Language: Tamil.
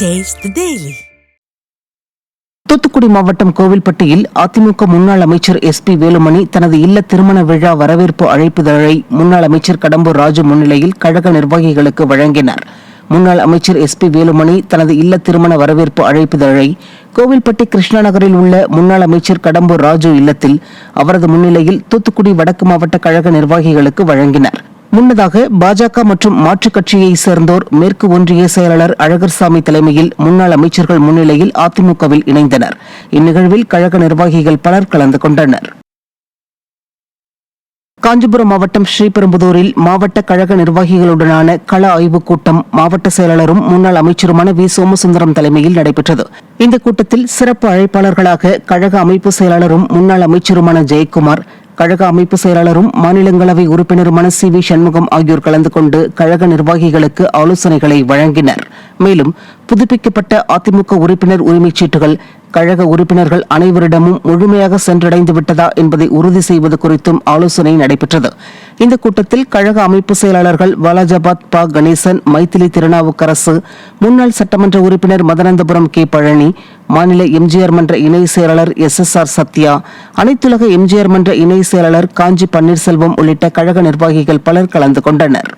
Taste the Daily. தூத்துக்குடி மாவட்டம் கோவில்பட்டியில் அதிமுக முன்னாள் அமைச்சர் எஸ்.பி. வேலுமணி தனது இல்ல திருமண விழா வரவேற்பு அழைப்பிதழை முன்னாள் அமைச்சர் கடம்பூர் ராஜு முன்னிலையில் கழக நிர்வாகிகளுக்கு வழங்கினார். முன்னாள் அமைச்சர் எஸ்.பி. வேலுமணி தனது இல்ல திருமண வரவேற்பு அழைப்பிதழை கோவில்பட்டி கிருஷ்ணா நகரில் உள்ள முன்னாள் அமைச்சர் கடம்பூர் ராஜு இல்லத்தில் அவரது முன்னிலையில் தூத்துக்குடி வடக்கு மாவட்ட கழக நிர்வாகிகளுக்கு வழங்கினார். முன்னதாக பாஜக மற்றும் மாற்றுக் கட்சியை சேர்ந்தோர் மேற்கு ஒன்றிய செயலாளர் அழகர்சாமி தலைமையில் முன்னாள் அமைச்சர்கள் முன்னிலையில் அதிமுகவில் இணைந்தனர். இந்நிகழ்வில் கழக நிர்வாகிகள் பலர் கலந்து கொண்டனர். காஞ்சிபுரம் மாவட்டம் ஸ்ரீபெரும்புதூரில் மாவட்ட கழக நிர்வாகிகளுடனான கள ஆய்வுக் கூட்டம் மாவட்ட செயலாளரும் முன்னாள் அமைச்சருமான வி. சோமசுந்தரம் தலைமையில் நடைபெற்றது. இந்த கூட்டத்தில் சிறப்பு அழைப்பாளர்களாக கழக அமைப்பு செயலாளரும் முன்னாள் அமைச்சருமான ஜெயக்குமார், கழக அமைப்பு செயலாளரும் மாநிலங்களவை உறுப்பினருமான சி. வி. சண்முகம் ஆகியோர் கலந்து கொண்டு கழக நிர்வாகிகளுக்கு ஆலோசனைகளை வழங்கினர். மேலும் புதுப்பிக்கப்பட்ட அதிமுக உறுப்பினர் உரிமைச் சீட்டுகள் கழக உறுப்பினர்கள் அனைவரிடமும் முழுமையாக சென்றடைந்து விட்டதா என்பதை உறுதி செய்வது குறித்தும் ஆலோசனை நடைபெற்றது. இந்த கூட்டத்தில் கழக அமைப்பு செயலாளர்கள் வாலாஜாபாத் ப. கணேசன், மைத்திலி திருநாவுக்கரசு, முன்னாள் சட்டமன்ற உறுப்பினர் மதனந்தபுரம் கே. பழனி, மாநில எம்ஜிஆர் மன்ற இணை செயலாளர் எஸ்.எஸ்.ஆர். சத்யா, அனைத்துலக எம்ஜிஆர் மன்ற இணை செயலாளர் காஞ்சி பன்னீர்செல்வம் உள்ளிட்ட கழக நிர்வாகிகள் பலர் கலந்து கொண்டனர்.